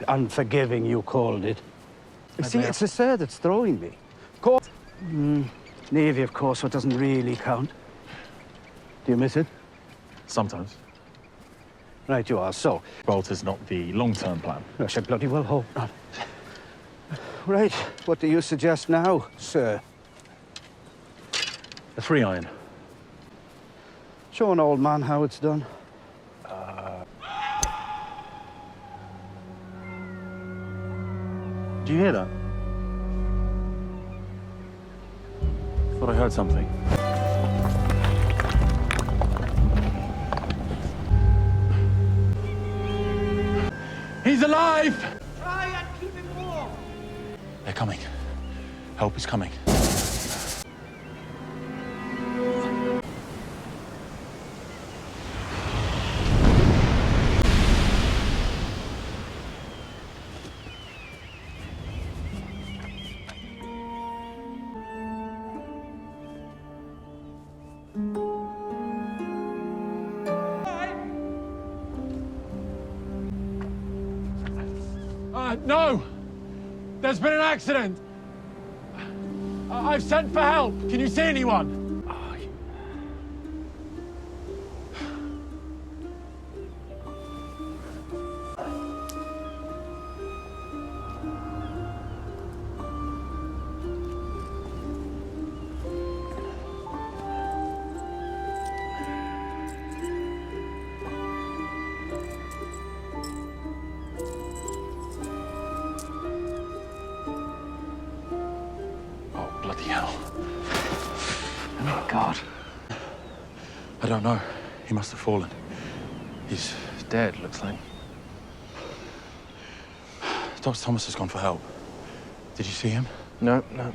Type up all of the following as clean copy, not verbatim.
unforgiving, you called it. You see, may it's the sir that's throwing me. Navy, of course, what doesn't really count. Do you miss it? Sometimes. Right you are, so. Bolt is not the long-term plan. I should bloody well hope not. Right, what do you suggest now, sir? A 3-iron. Show an old man how it's done. Did you hear that? Thought I heard something. He's alive! Try and keep him warm. They're coming. Help is coming. No! There's been an accident! I've sent for help. Can you see anyone? Bloody hell. Oh, my God. I don't know. He must have fallen. He's dead, looks like. Dr. Thomas has gone for help. Did you see him? No, not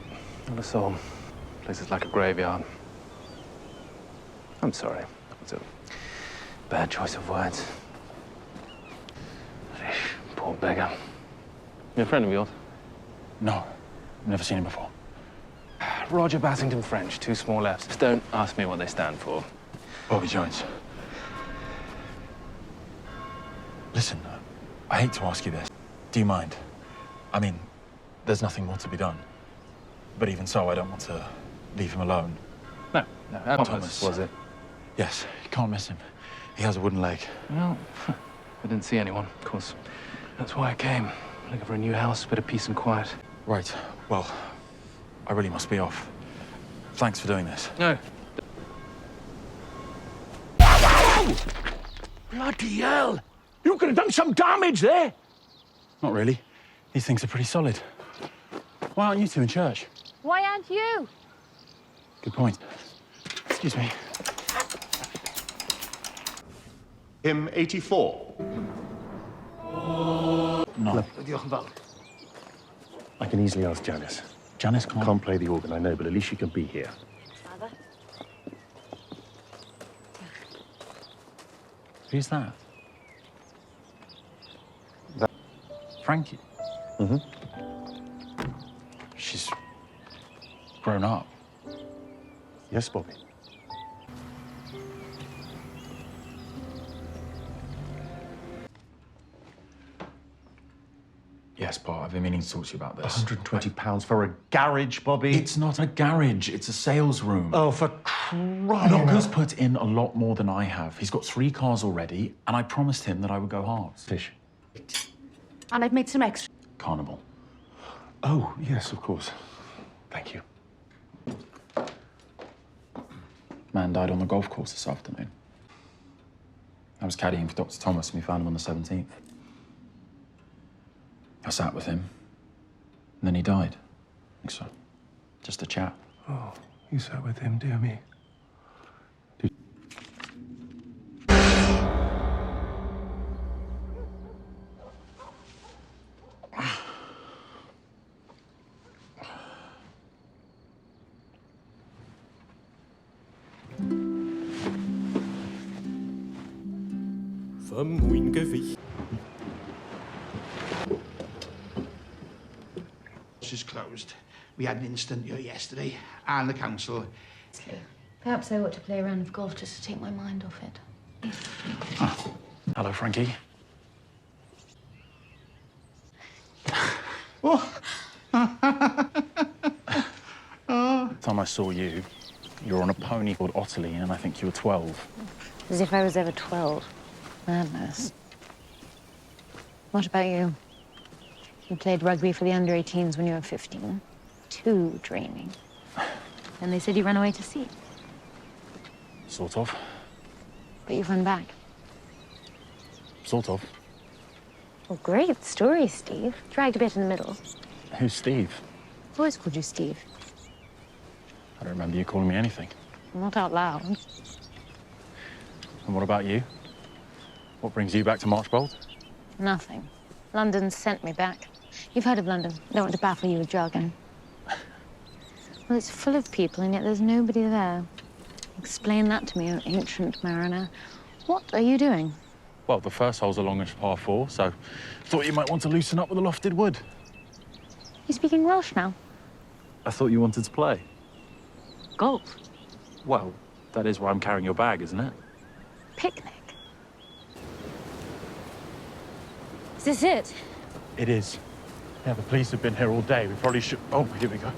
a soul. Place is like a graveyard. I'm sorry. That was a bad choice of words. Poor beggar. You a friend of yours? No. Never seen him before. Roger Bassington French, 2 small F's. Don't ask me what they stand for. Bobby Jones. Listen, I hate to ask you this. Do you mind? I mean, there's nothing more to be done. But even so, I don't want to leave him alone. No, Thomas, was it? Yes, you can't miss him. He has a wooden leg. Well, I didn't see anyone, of course. That's why I came. Looking for a new house, a bit of peace and quiet. Right, well, I really must be off. Thanks for doing this. No. Bloody hell! You could have done some damage there. Not really. These things are pretty solid. Why aren't you two in church? Why aren't you? Good point. Excuse me. Hymn 84. No. I can easily ask Janice. Janice Can't play the organ, I know, but at least she can be here. Father? Who's that? Frankie? Mm-hmm. She's grown up. Yes, Bobby. Yes, Pa, I've been meaning to talk to you about this. £120 for a garage, Bobby? It's not a garage, it's a sales room. Oh, for crying Look, he's out... put in a lot more than I have. He's got 3 cars already, and I promised him that I would go halves. Fish. And I've made some extra. Carnival. Oh, yes, of course. Thank you. Man died on the golf course this afternoon. I was caddying for Dr. Thomas, and we found him on the 17th. I sat with him, and then he died. I think so. Just a chat. Oh, you sat with him, dear me. Vermuingewicht. Is closed. We had an incident here yesterday, and the council. Perhaps I ought to play a round of golf just to take my mind off it. Hello, Frankie. Time I saw you, you were on a pony called Ottilie, and I think you were 12. As if I was ever 12. Madness. What about you? You played rugby for the under-18s when you were 15. Too dreamy. And they said you ran away to sea. Sort of. But you've run back. Sort of. Well, great story, Steve. Dragged a bit in the middle. Who's Steve? I've always called you Steve. I don't remember you calling me anything. Not out loud. And what about you? What brings you back to Marchbold? Nothing. London sent me back. You've heard of London. Don't want to baffle you with jargon. Well, it's full of people, and yet there's nobody there. Explain that to me, oh ancient mariner. What are you doing? Well, the first hole's a longish par 4, so thought you might want to loosen up with a lofted wood. You speaking Welsh now? I thought you wanted to play. Golf? Well, that is why I'm carrying your bag, isn't it? Picnic? Is this it? It is. Yeah, the police have been here all day. We probably should... Oh, here we go.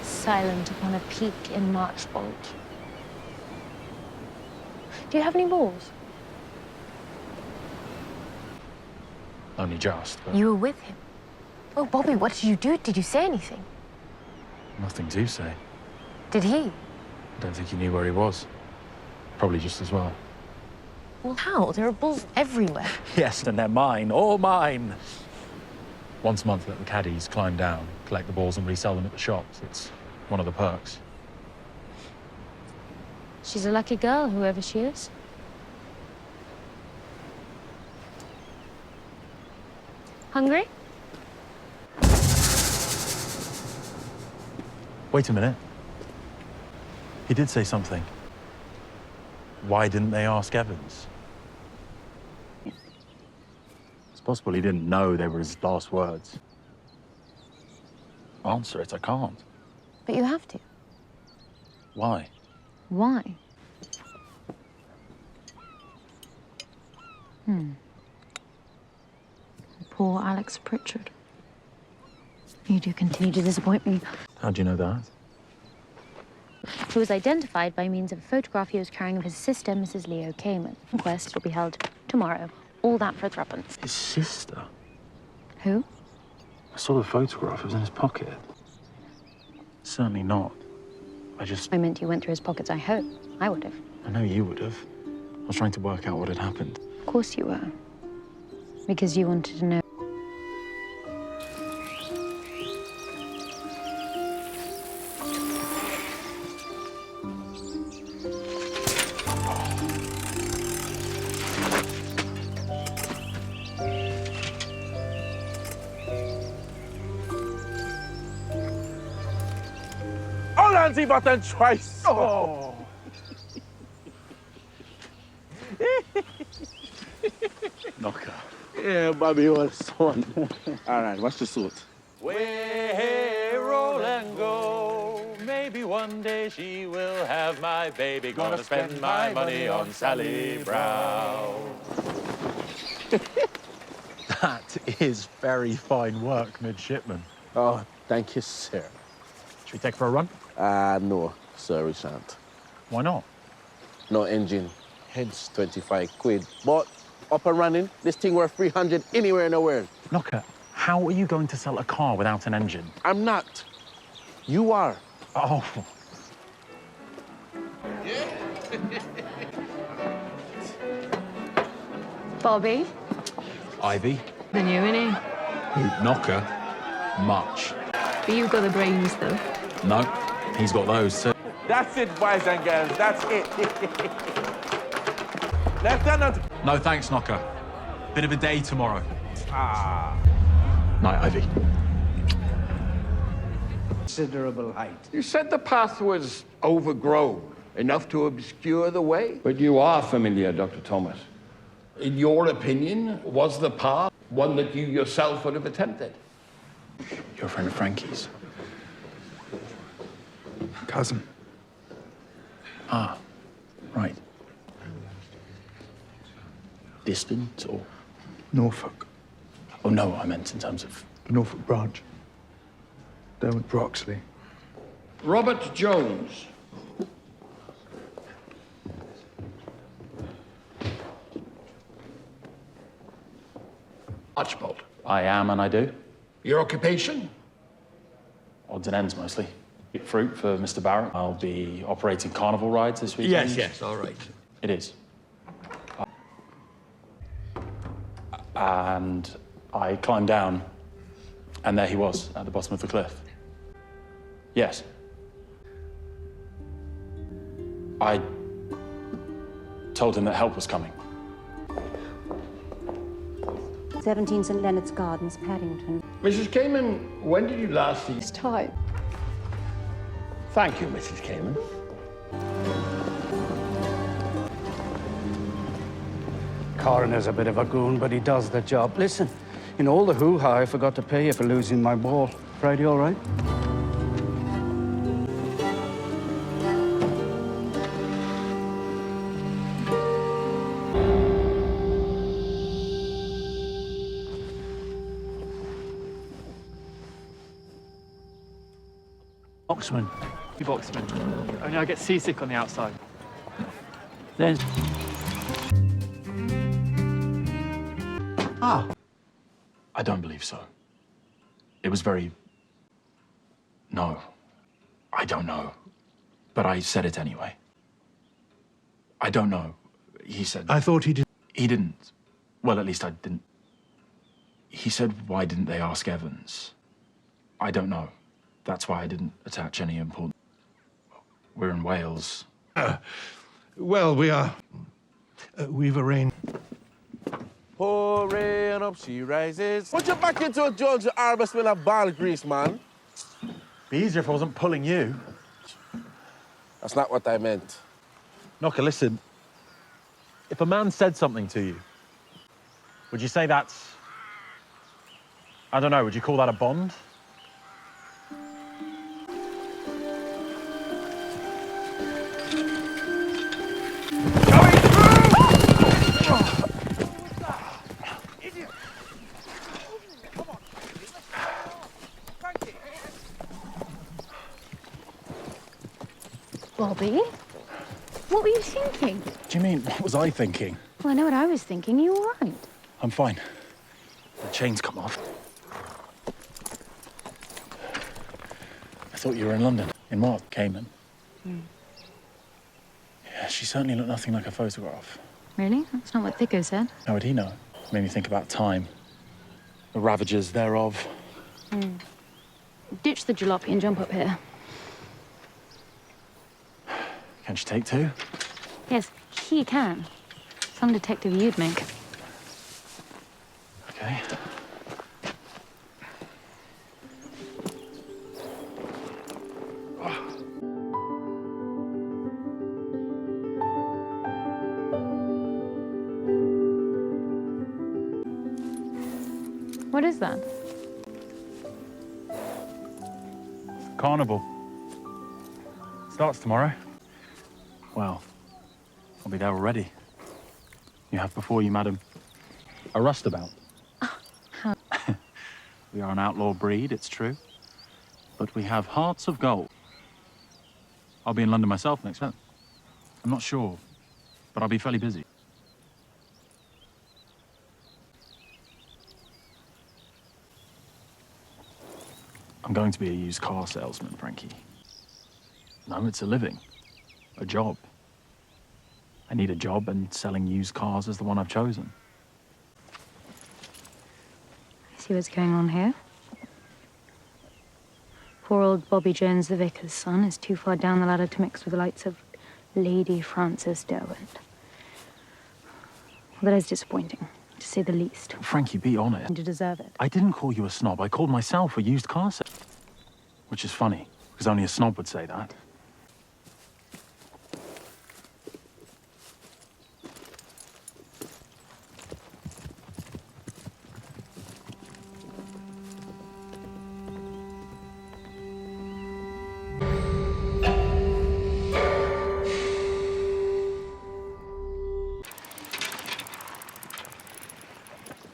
Silent upon a peak in Marchbold. Do you have any balls? Only just, but You were with him. Oh, Bobby, what did you do? Did you say anything? nothing to say. Did he? I don't think he knew where he was. Probably just as well. Well, how? There are balls everywhere. Yes, and they're mine, all mine. Once a month, let the caddies climb down, collect the balls and resell them at the shops. It's one of the perks. She's a lucky girl, whoever she is. Hungry? Wait a minute. He did say something. Why didn't they ask Evans? It's possible he didn't know they were his last words. Answer it, I can't. But you have to. Why? Why? Poor Alex Pritchard. You do continue to disappoint me. How do you know that? He was identified by means of a photograph he was carrying of his sister, Mrs. Leo Cayman. Inquest will be held tomorrow. All that for threepence. His sister? Who? I saw the photograph. It was in his pocket. Certainly not. I meant you went through his pockets, I hope. I would have. I know you would have. I was trying to work out what had happened. Of course you were. Because you wanted to know. Holland sie wat ein Scheiß. Oh. Knocker. Yeah, Bobby, you was fun. All right, what's the suit? Way roll and go. Maybe one day she will have my baby. Gonna spend my money on Sally Brown. That is very fine work, midshipman. Oh, thank you, sir. Should we take for a run? No, sir, we shan't. Why not? No engine, hence 25 quid. But up and running, this thing worth 300 anywhere in the world. Knocker, how are you going to sell a car without an engine? I'm not. You are. Oh. Bobby? Ivy? The new, innit? Knocker? Much. But you've got the brains, though. No, he's got those too. That's it, boys and girls. That's it. Lieutenant. No thanks, Knocker. Bit of a day tomorrow. Night, Ivy. Considerable height. You said the path was overgrown, enough to obscure the way? But you are familiar, Dr. Thomas. In your opinion, was the path one that you yourself would have attempted? You're a friend of Frankie's. Cousin. Ah, right. distant or? Norfolk. Oh, no, I meant in terms of... The Norfolk branch. Derwent Broxley. Robert Jones. Archibald. I am and I do. Your occupation? Odds and ends mostly. Get fruit for Mr. Barrett. I'll be operating carnival rides this weekend. Yes, all right. It is. And I climbed down, and there he was at the bottom of the cliff. Yes. I told him that help was coming. 17 St Leonard's Gardens, Paddington. Mrs. Cayman, when did you last see... It's time. Thank you, Mrs. Cayman. Coroner's a bit of a goon, but he does the job. Listen, in all the hoo-ha, I forgot to pay you for losing my ball. Friday, all right? Boxman. You Boxman. Only I get seasick on the outside. Then. I don't believe so. It was very... No. I don't know. But I said it anyway. I don't know. He said... I thought he did. He didn't. Well, at least I didn't. He said, why didn't they ask Evans? I don't know. That's why I didn't attach any importance. We're in Wales. Well, we are. We've arranged. Pouring up, she rises. Put your back into a George Arbor smell of ball grease, man. Be easier if I wasn't pulling you. That's not what I meant. Knocker, listen. If a man said something to you, would you say that's... I don't know, would you call that a bond? Bobby, what were you thinking? What do you mean? What was I thinking? Well, I know what I was thinking. You all right? I'm fine. The chain's come off. I thought you were in London. In what? Cayman? Yeah, she certainly looked nothing like a photograph. Really? That's not what Thicko said. How would he know? Made me think about time. The ravages thereof. Ditch the jalopy and jump up here. Can she take two? Yes, he can. Some detective you'd make. Okay. What is that? Carnival. Starts tomorrow. Well, I'll be there already. You have before you, madam. A rustabout. How? We are an outlaw breed, it's true. But we have hearts of gold. I'll be in London myself next month. I'm not sure, but I'll be fairly busy. I'm going to be a used car salesman, Frankie. No, it's a living. A job. I need a job, and selling used cars is the one I've chosen. See what's going on here? Poor old Bobby Jones, the vicar's son, is too far down the ladder to mix with the likes of Lady Frances Derwent. Well, that is disappointing, to say the least. Frankie, be honest. And to deserve it. I didn't call you a snob. I called myself a used car salesman. Which is funny, because only a snob would say that.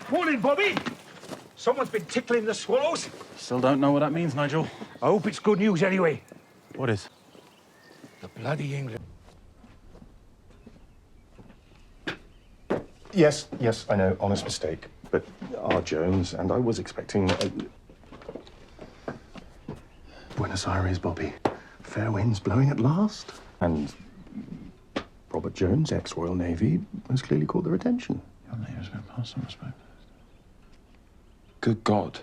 Morning, Bobby. Someone's been tickling the swallows. Still don't know what that means, Nigel. I hope it's good news anyway. What is? The bloody England. Yes, I know, honest mistake. But R. Jones, and I was expecting... Buenos Aires, Bobby. Fair winds blowing at last. And Robert Jones, ex-Royal Navy, has clearly caught their attention. Your name has been passed on respect. Good God.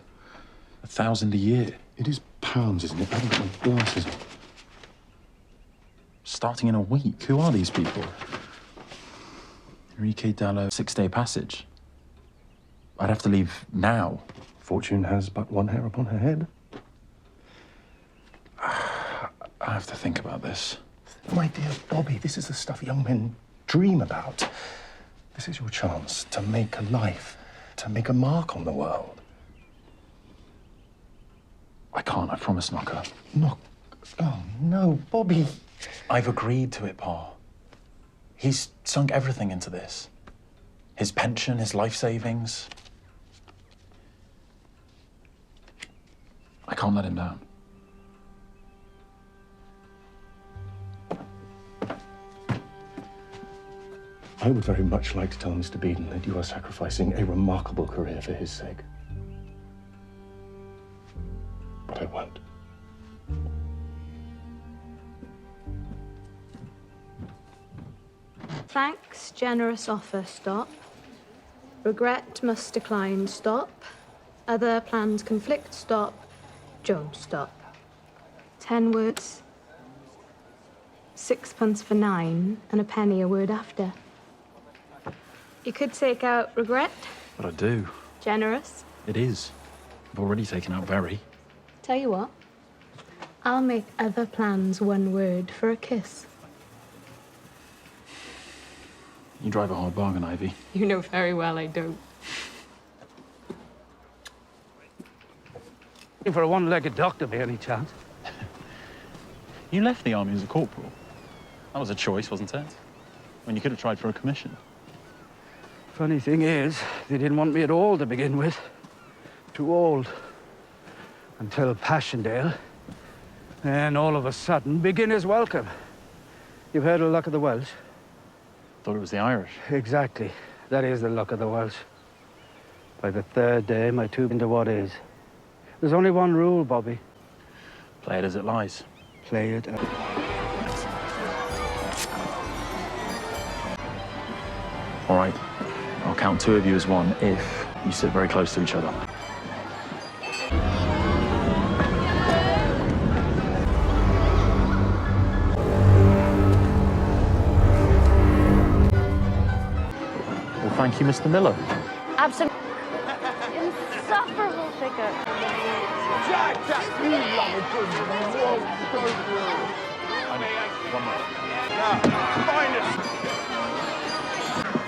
1,000 a year. It is pounds, isn't it? I haven't got my glasses on. Starting in a week. Who are these people? Enrique Dallo, 6-day passage. I'd have to leave now. Fortune has but one hair upon her head. I have to think about this. My dear Bobby, this is the stuff young men dream about. This is your chance to make a life, to make a mark on the world. I can't, I promise, Knocker. Knock? Oh, no, Bobby. I've agreed to it, Pa. He's sunk everything into this. His pension, his life savings. I can't let him down. I would very much like to tell Mr. Beeden that you are sacrificing a remarkable career for his sake. But I won't. Thanks, generous offer, stop. Regret, must decline, stop. Other plans conflict, stop. Jones, stop. 10 words. 6 for 9, and a penny a word after. You could take out regret. But I do. Generous. It is. I've already taken out very. Tell you what, I'll make other plans 1 word for a kiss. You drive a hard bargain, Ivy. You know very well I don't. Looking for a one-legged doctor by any chance? You left the army as a corporal. That was a choice, wasn't it? When you could have tried for a commission. Funny thing is, they didn't want me at all to begin with. Too old. Until Passchendaele. Then all of a sudden, beginner's welcome. You've heard of the luck of the Welsh? Thought it was the Irish. Exactly. That is the luck of the Welsh. By the 3rd day, my tube into what is. There's only one rule, Bobby. Play it as it lies. Play it. All right. I'll count 2 of you as 1 if you sit very close to each other. Well, thank you, Mr. Miller. Absolutely. Insufferable figure. Jack, you love a good One more. Finest.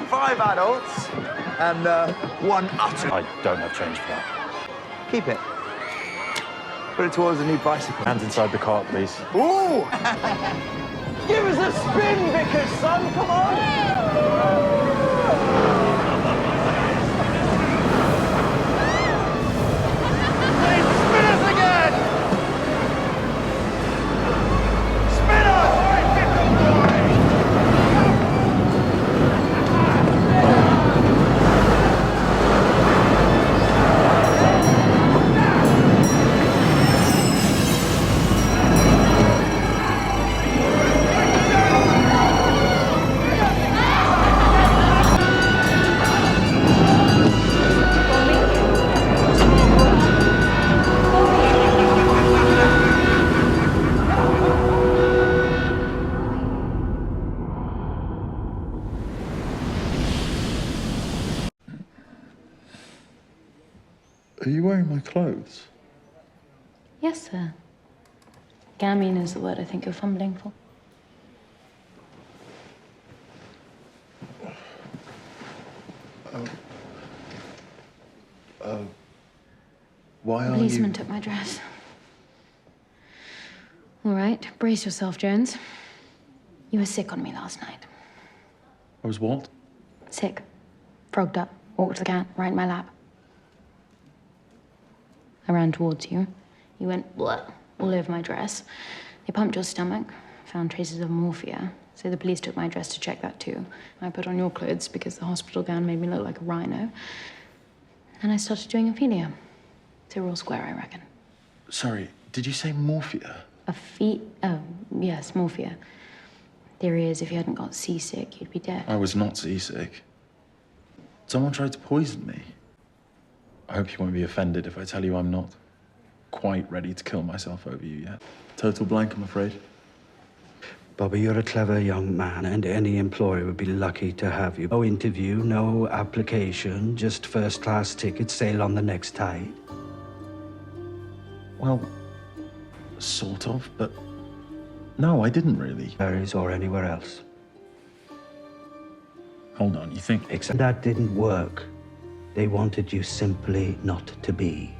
5 adults and 1 utter. I don't have change for that. Keep it. Put it towards a new bicycle. Hands inside the cart, please. Ooh! Give us a spin, Vickers, son, come on! Are you wearing my clothes? Yes, sir. Gamine is the word I think you're fumbling for. Why are Policeman you... took my dress. All right, brace yourself, Jones. You were sick on me last night. I was what? Sick. Frogged up. Walked the cat right in my lap. I ran towards you. You went bleh, all over my dress. They pumped your stomach, found traces of morphia. So the police took my dress to check that too. I put on your clothes because the hospital gown made me look like a rhino. And I started doing Ophelia. So we're all square, I reckon. Sorry, did you say morphia? Oh, yes, morphia. Theory is if you hadn't got seasick, you'd be dead. I was not seasick. Someone tried to poison me. I hope you won't be offended if I tell you I'm not quite ready to kill myself over you yet. Total blank, I'm afraid. Bobby, you're a clever young man, and any employer would be lucky to have you. No interview, no application, just first-class ticket, sail on the next tide. Well, sort of, but no, I didn't really. Paris or anywhere else. Hold on, you think... Except that didn't work. They wanted you simply not to be.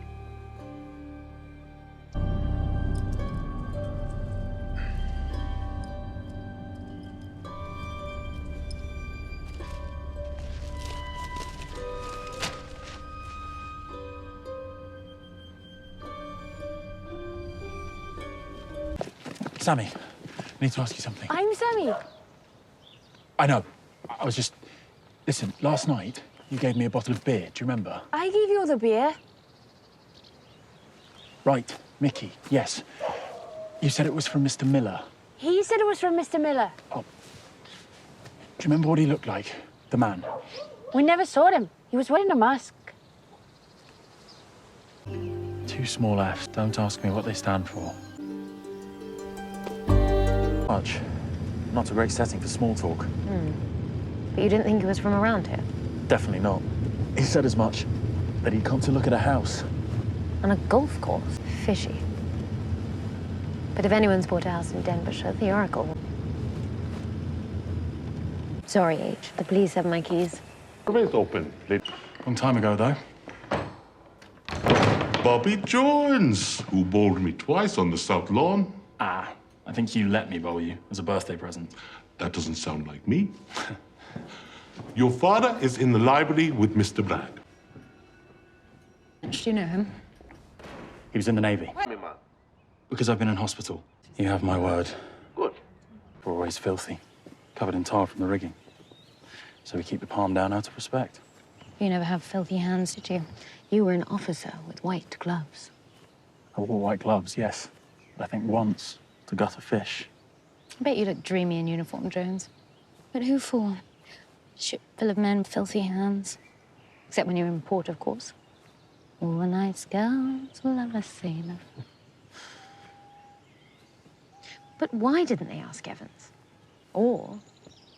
Sammy, I need to ask you something. I'm Sammy. I know. I was just... Listen, last night, you gave me a bottle of beer. Do you remember? I gave you all the beer. Right, Mickey, yes. You said it was from Mr. Miller. He said it was from Mr. Miller. Do you remember what he looked like? The man? We never saw him. He was wearing a mask. 2 small Fs. Don't ask me what they stand for. Much. Not a great setting for small talk. But you didn't think he was from around here? Definitely not. He said as much, that he'd come to look at a house. On a golf course? Fishy. But if anyone's bought a house in Denbighshire, the Oracle. Sorry, H. The police have my keys. Remains open. Long time ago, though. Bobby Jones, who bowled me twice on the South Lawn. Ah, I think you let me bowl you as a birthday present. That doesn't sound like me. Your father is in the library with Mr. Bragg. Do you know him? He was in the Navy. Because I've been in hospital. You have my word. Good. We're always filthy, covered in tar from the rigging. So we keep the palm down out of respect. You never have filthy hands, did you? You were an officer with white gloves. I wore white gloves, yes. But I think once to gut a fish. I bet you look dreamy in uniform, Jones. But who for? Ship full of men with filthy hands. Except when you're in port, of course. All the nice girls will love a sailor. But why didn't they ask Evans? Or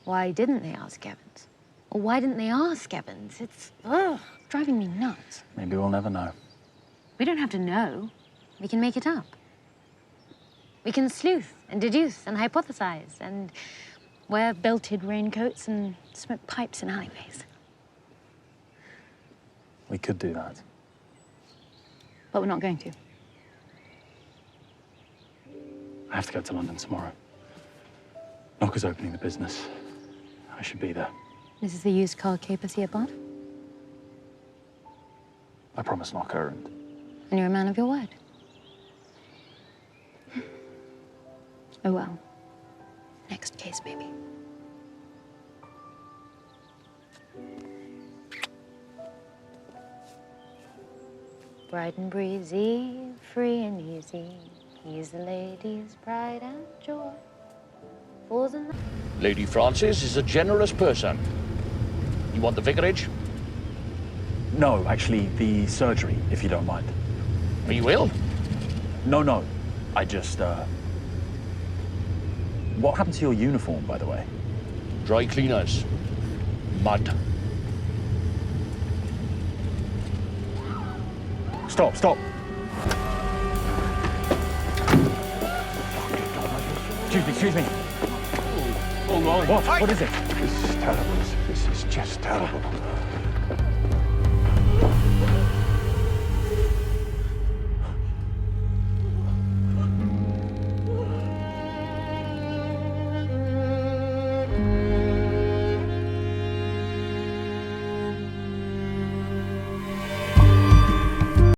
why didn't they ask Evans? Or why didn't they ask Evans? It's driving me nuts. Maybe we'll never know. We don't have to know. We can make it up. We can sleuth and deduce and hypothesize and wear belted raincoats and smoke pipes in alleyways. We could do that. But we're not going to. I have to go to London tomorrow. Knocker's opening the business. I should be there. This is the used car capers here, Bart. I promise Knocker, And you're a man of your word. Oh, well. Next case, baby. Bright and breezy, free and easy. He's the lady's pride and joy. Falls in the... Lady Frances is a generous person. You want the vicarage? No, actually, the surgery, if you don't mind. You will? No. I just, What happened to your uniform, by the way? Dry cleaners. Mud. Stop. Excuse me. Hold on. What is it? This is terrible. This is just terrible.